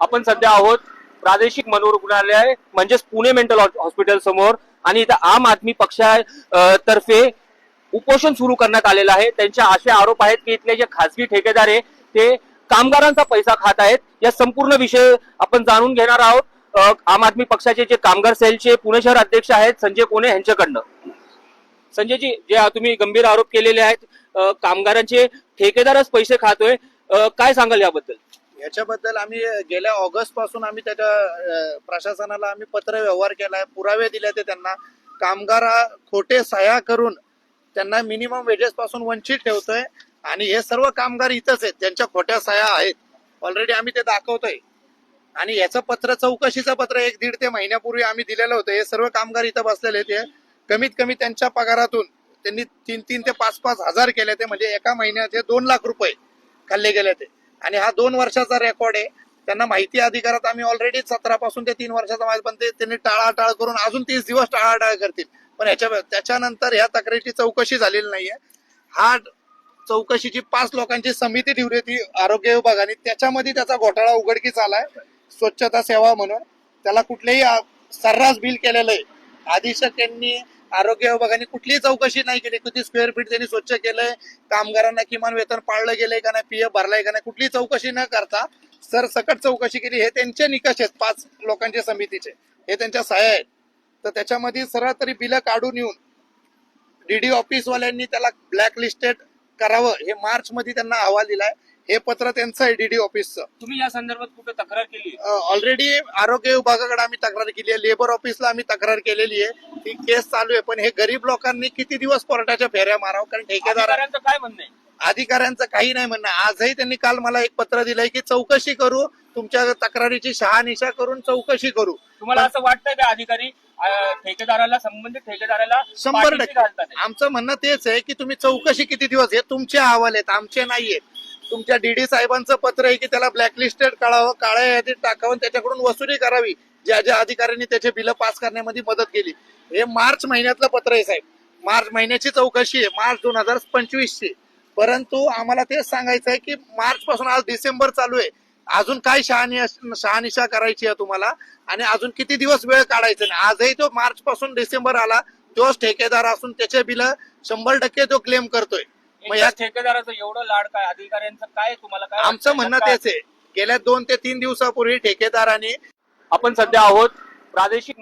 आपण सध्या आहोत प्रादेशिक मनोरुग्णालय म्हणजेच पुणे मेंटल हॉस्पिटल समोर आणि इथं आम आदमी पक्षातर्फे उपोषण सुरू करण्यात आलेलं आहे। त्यांचे असे आरोप आहेत की इथले जे खासगी ठेकेदार आहे ते कामगारांचा पैसा खात आहेत। या संपूर्ण विषय आपण जाणून घेणार आहोत आम आदमी पक्षाचे जे कामगार सेलचे पुणे शहर अध्यक्ष आहेत संजय कोणे यांच्याकडनं। संजयजी, जे तुम्ही गंभीर आरोप केलेले आहेत कामगारांचे ठेकेदारच पैसे खातोय, काय सांगाल याबद्दल? याच्याबद्दल आम्ही गेल्या ऑगस्ट पासून आम्ही त्याच्या प्रशासनाला आम्ही पत्र व्यवहार केलाय, पुरावे दिले ते त्यांना। कामगार खोटे सह्या करून त्यांना मिनिमम वेजेस पासून वंचित ठेवतोय आणि हे सर्व कामगार इथंच आहेत ज्यांच्या खोट्या सह्या आहेत। ऑलरेडी आम्ही ते दाखवतोय आणि याचं पत्र चौकशीचं पत्र 1-1.5 ते महिन्यापूर्वी आम्ही दिलेलं होतं। हे सर्व कामगार इथं बसलेले ते कमीत कमी त्यांच्या पगारातून त्यांनी 3-3 ते 5-5 हजार केले ते, म्हणजे एका महिन्याचे 2 लाख रुपये खाल्ले गेले ते। आणि हा 2 वर्षाचा रेकॉर्ड आहे। त्यांना माहिती अधिकारात आम्ही ऑलरेडी 17 पासून ते 3 वर्षाचा माहिती, पण त्यांनी टाळाटाळ करून अजून 30 दिवस टाळाटाळ करतील। पण त्याच्यानंतर ह्या तक्रारीची चौकशी झालेली नाहीये। हा चौकशीची 5 लोकांची समिती ठेवली होती आरोग्य विभागाने, त्याच्यामध्ये त्याचा घोटाळा उघडकीस आलाय। स्वच्छता सेवा म्हणून त्याला कुठलेही सर्रास बिल केलेलं आहे। अधीक्षक यांनी आरोग्य विभागाने कुठलीही चौकशी नाही केली, किती स्क्वेअर फीट त्यांनी स्वच्छ केलंय, कामगारांना किमान वेतन पाळलं गेलंय का नाही, पीएफ भरलाय का नाही, कुठलीही चौकशी न करता सरसकट चौकशी केली। हे त्यांचे निकष आहेत 5 लोकांच्या समितीचे, हे त्यांच्या सह्या आहेत। तर त्याच्यामध्ये सरळ तरी बिलं काढून येऊन डीडी ऑफिस वाल्यांनी त्याला ब्लॅक लिस्टेड करावं, हे मार्च मध्ये त्यांना अहवाल दिलाय। हे पत्र त्यांचं आहे डीडी ऑफिसचं। तुम्ही या संदर्भात कुठे तक्रार केली? ऑलरेडी आरोग्य विभागाकडे आम्ही तक्रार केली आहे, लेबर ऑफिसला आम्ही तक्रार केलेली आहे, ती केस चालू आहे। पण हे गरीब लोकांनी किती दिवस कोर्टाच्या फेऱ्या मारावं, कारण ठेकेदारांचं काय म्हणणं आहे? अधिकाऱ्यांचं काही नाही म्हणणं। आजही त्यांनी काल मला एक पत्र दिलंय की चौकशी करू, तुमच्या तक्रारीची शहानिशा करून चौकशी करू। तुम्हाला असं वाटतंय का अधिकारी ठेकेदाराला, संबंधित ठेकेदाराला 100% आमचं म्हणणं तेच आहे की तुम्ही चौकशी किती दिवस, हे तुमचे अहवाल आहेत, आमचे नाहीयेत। तुमच्या डीडी साहेबांचं पत्र आहे की त्याला ब्लॅकलिस्टेड करावं, काळ्या यादीत टाकावं, त्याच्याकडून वसुली करावी ज्या ज्या अधिकाऱ्यांनी त्याचे बिलं पास करण्यामध्ये मदत केली। हे मार्च महिन्यातलं पत्र आहे साहेब, मार्च महिन्याची चौकशी आहे, मार्च 2025 ची। परंतु आम्हाला तेच सांगायचं आहे की मार्च पासून आज डिसेंबर चालू आहे, अजून काय शहानिशा करायची आहे तुम्हाला आणि अजून किती दिवस वेळ काढायचा नाही। आजही तो मार्च पासून डिसेंबर आला, तोच ठेकेदार असून त्याचे बिलं 100% तो क्लेम करतोय। मग या ठेकेदाराचं एवढं लाड काय, अधिकाऱ्यांचं काय, तुम्हाला काय? आमचं म्हणणं तेच आहे, गेल्या 2 ते 3 दिवसापूर्वी ठेकेदाराने आपण सध्या आहोत प्रादेशिक